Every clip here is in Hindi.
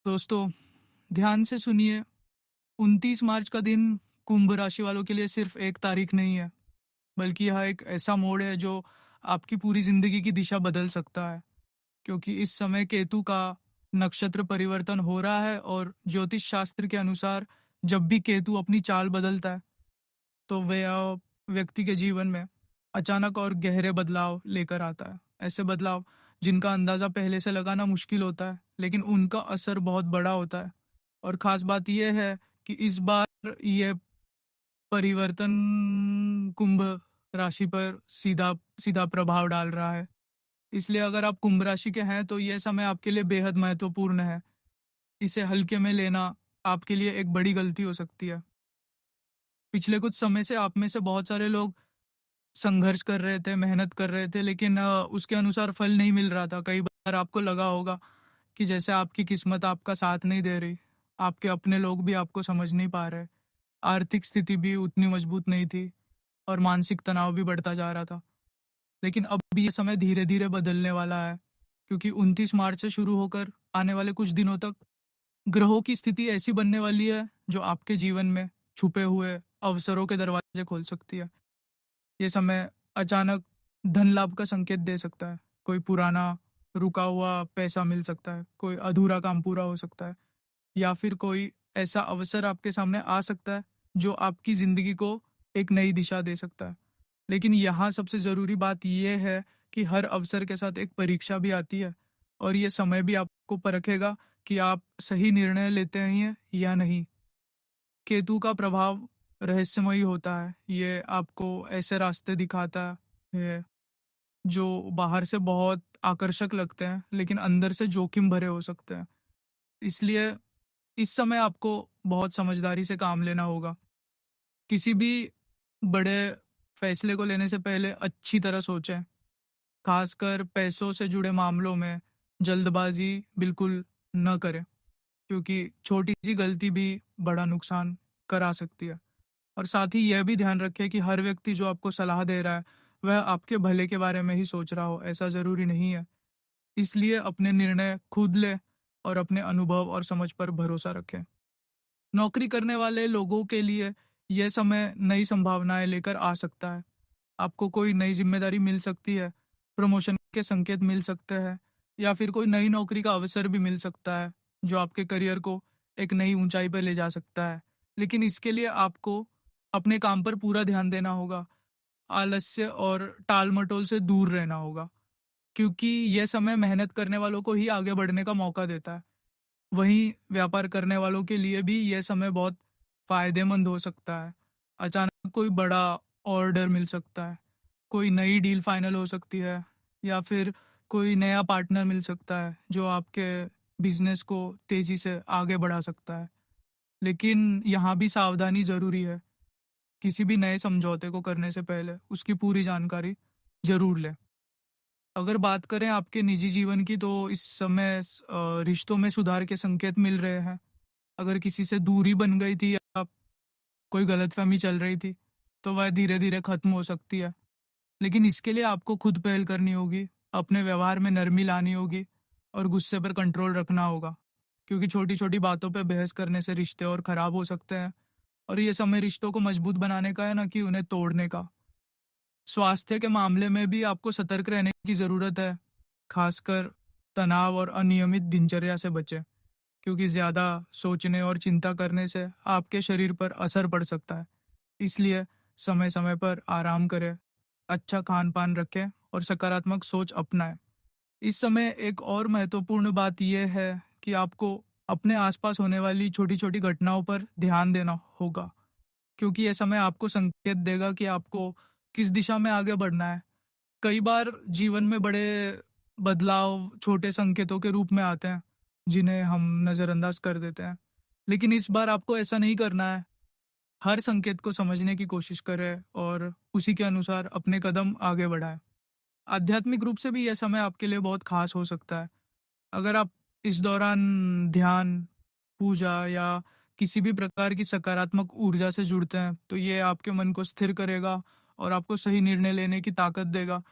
दोस्तों, ध्यान से सुनिए। 29 मार्च का दिन कुंभ राशि वालों के लिए सिर्फ एक तारीख नहीं है, बल्कि यह एक ऐसा मोड़ है जो आपकी पूरी जिंदगी की दिशा बदल सकता है। क्योंकि इस समय केतु का नक्षत्र परिवर्तन हो रहा है और ज्योतिष शास्त्र के अनुसार जब भी केतु अपनी चाल बदलता है, तो वह व्यक्ति के जीवन में अचानक और गहरे बदलाव लेकर आता है। ऐसे बदलाव जिनका अंदाजा पहले से लगाना मुश्किल होता है, लेकिन उनका असर बहुत बड़ा होता है। और खास बात यह है कि इस बार ये परिवर्तन कुंभ राशि पर सीधा सीधा प्रभाव डाल रहा है। इसलिए अगर आप कुंभ राशि के हैं तो यह समय आपके लिए बेहद महत्वपूर्ण है। इसे हल्के में लेना आपके लिए एक बड़ी गलती हो सकती है। पिछले कुछ समय से आप में से बहुत सारे लोग संघर्ष कर रहे थे, मेहनत कर रहे थे, लेकिन उसके अनुसार फल नहीं मिल रहा था। कई बार आपको लगा होगा कि जैसे आपकी किस्मत आपका साथ नहीं दे रही, आपके अपने लोग भी आपको समझ नहीं पा रहे, आर्थिक स्थिति भी उतनी मजबूत नहीं थी और मानसिक तनाव भी बढ़ता जा रहा था। लेकिन अब ये समय धीरे धीरे बदलने वाला है, क्योंकि 29 मार्च से शुरू होकर आने वाले कुछ दिनों तक ग्रहों की स्थिति ऐसी बनने वाली है जो आपके जीवन में छुपे हुए अवसरों के दरवाजे खोल सकती है। ये समय अचानक धन लाभ का संकेत दे सकता है। कोई पुराना रुका हुआ पैसा मिल सकता है, कोई अधूरा काम पूरा हो सकता है, या फिर कोई ऐसा अवसर आपके सामने आ सकता है जो आपकी ज़िंदगी को एक नई दिशा दे सकता है। लेकिन यहाँ सबसे ज़रूरी बात यह है कि हर अवसर के साथ एक परीक्षा भी आती है, और ये समय भी आपको परखेगा कि आप सही निर्णय लेते हैं या नहीं। केतु का प्रभाव रहस्यमयी होता है। ये आपको ऐसे रास्ते दिखाता है जो बाहर से बहुत आकर्षक लगते हैं, लेकिन अंदर से जोखिम भरे हो सकते हैं। इसलिए इस समय आपको बहुत समझदारी से काम लेना होगा। किसी भी बड़े फैसले को लेने से पहले अच्छी तरह सोचें। खासकर पैसों से जुड़े मामलों में जल्दबाजी बिल्कुल न करें, क्योंकि छोटी सी गलती भी बड़ा नुकसान करा सकती है। और साथ ही यह भी ध्यान रखें कि हर व्यक्ति जो आपको सलाह दे रहा है, वह आपके भले के बारे में ही सोच रहा हो, ऐसा ज़रूरी नहीं है। इसलिए अपने निर्णय खुद लें और अपने अनुभव और समझ पर भरोसा रखें। नौकरी करने वाले लोगों के लिए यह समय नई संभावनाएं लेकर आ सकता है। आपको कोई नई जिम्मेदारी मिल सकती है, प्रमोशन के संकेत मिल सकते हैं, या फिर कोई नई नौकरी का अवसर भी मिल सकता है जो आपके करियर को एक नई ऊंचाई पर ले जा सकता है। लेकिन इसके लिए आपको अपने काम पर पूरा ध्यान देना होगा, आलस्य और टाल-मटोल से दूर रहना होगा, क्योंकि यह समय मेहनत करने वालों को ही आगे बढ़ने का मौका देता है। वहीं व्यापार करने वालों के लिए भी यह समय बहुत फायदेमंद हो सकता है। अचानक कोई बड़ा ऑर्डर मिल सकता है, कोई नई डील फाइनल हो सकती है, या फिर कोई नया पार्टनर मिल सकता है जो आपके बिजनेस को तेजी से आगे बढ़ा सकता है। लेकिन यहाँ भी सावधानी ज़रूरी है। किसी भी नए समझौते को करने से पहले उसकी पूरी जानकारी ज़रूर लें। अगर बात करें आपके निजी जीवन की, तो इस समय रिश्तों में सुधार के संकेत मिल रहे हैं। अगर किसी से दूरी बन गई थी या कोई गलतफहमी चल रही थी, तो वह धीरे-धीरे खत्म हो सकती है। लेकिन इसके लिए आपको खुद पहल करनी होगी, अपने व्यवहार में नरमी लानी होगी और गुस्से पर कंट्रोल रखना होगा। क्योंकि छोटी-छोटी बातों पे बहस करने से रिश्ते और खराब हो सकते हैं, और ये समय रिश्तों को मजबूत बनाने का है, ना कि उन्हें तोड़ने का। स्वास्थ्य के मामले में भी आपको सतर्क रहने की ज़रूरत है, खासकर तनाव और अनियमित दिनचर्या से बचें, क्योंकि ज़्यादा सोचने और चिंता करने से आपके शरीर पर असर पड़ सकता है। इसलिए समय-समय पर आराम करें, अच्छा खान-पान रखें और सकारात्मक सोच अपनाएं। इस समय एक और महत्वपूर्ण बात यह है कि आपको अपने आसपास होने वाली छोटी-छोटी घटनाओं पर ध्यान देना होगा, क्योंकि ये समय आपको संकेत देगा कि आपको किस दिशा में आगे बढ़ना है। कई बार जीवन में बड़े बदलाव छोटे संकेतों के रूप में आते हैं, जिन्हें हम नज़रअंदाज कर देते हैं। लेकिन इस बार आपको ऐसा नहीं करना है। हर संकेत को समझने की कोशिश करें और उसी के अनुसार अपने कदम आगे बढ़ाएं। आध्यात्मिक रूप से भी यह समय आपके लिए बहुत खास हो सकता है। अगर आप इस दौरान ध्यान, पूजा या किसी भी प्रकार की सकारात्मक ऊर्जा से जुड़ते हैं, तो ये आपके मन को स्थिर करेगा और आपको सही निर्णय लेने की ताकत देगा,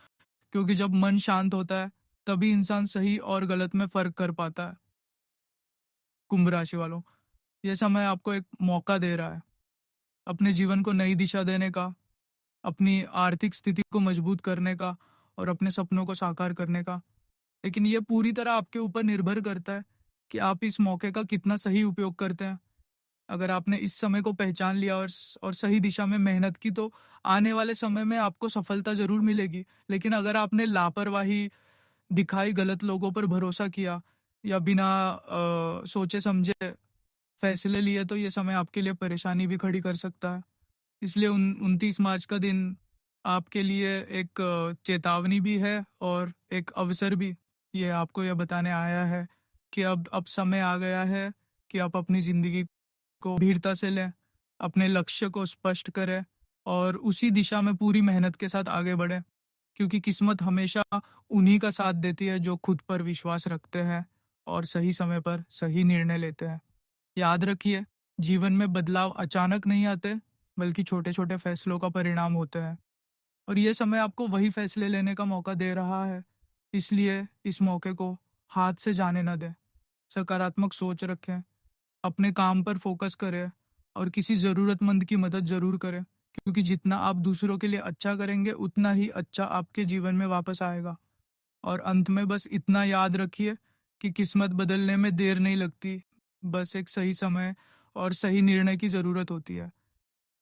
क्योंकि जब मन शांत होता है, तभी इंसान सही और गलत में फ़र्क कर पाता है। कुंभ राशि वालों, ये समय आपको एक मौका दे रहा है अपने जीवन को नई दिशा देने का, अपनी आर्थिक स्थिति को मजबूत करने का और अपने सपनों को साकार करने का। लेकिन ये पूरी तरह आपके ऊपर निर्भर करता है कि आप इस मौके का कितना सही उपयोग करते हैं। अगर आपने इस समय को पहचान लिया और सही दिशा में मेहनत की, तो आने वाले समय में आपको सफलता ज़रूर मिलेगी। लेकिन अगर आपने लापरवाही दिखाई, गलत लोगों पर भरोसा किया या बिना सोचे समझे फैसले लिए, तो ये समय आपके लिए परेशानी भी खड़ी कर सकता है। इसलिए 29 मार्च का दिन आपके लिए एक चेतावनी भी है और एक अवसर भी। ये आपको यह बताने आया है कि अब समय आ गया है कि आप अपनी ज़िंदगी को गंभीरता से लें, अपने लक्ष्य को स्पष्ट करें और उसी दिशा में पूरी मेहनत के साथ आगे बढ़ें। क्योंकि किस्मत हमेशा उन्हीं का साथ देती है जो खुद पर विश्वास रखते हैं और सही समय पर सही निर्णय लेते हैं। याद रखिए, जीवन में बदलाव अचानक नहीं आते, बल्कि छोटे-छोटे फैसलों का परिणाम होते हैं। और ये समय आपको वही फैसले लेने का मौका दे रहा है। इसलिए इस मौके को हाथ से जाने ना दें। सकारात्मक सोच रखें, अपने काम पर फोकस करें और किसी ज़रूरतमंद की मदद ज़रूर करें। क्योंकि जितना आप दूसरों के लिए अच्छा करेंगे, उतना ही अच्छा आपके जीवन में वापस आएगा। और अंत में बस इतना याद रखिए कि किस्मत बदलने में देर नहीं लगती, बस एक सही समय और सही निर्णय की ज़रूरत होती है।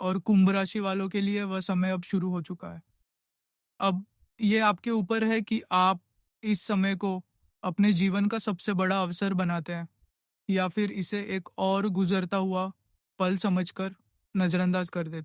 और कुंभ राशि वालों के लिए वह समय अब शुरू हो चुका है। अब ये आपके ऊपर है कि आप इस समय को अपने जीवन का सबसे बड़ा अवसर बनाते हैं या फिर इसे एक और गुजरता हुआ पल समझकर नज़रअंदाज कर देते हैं।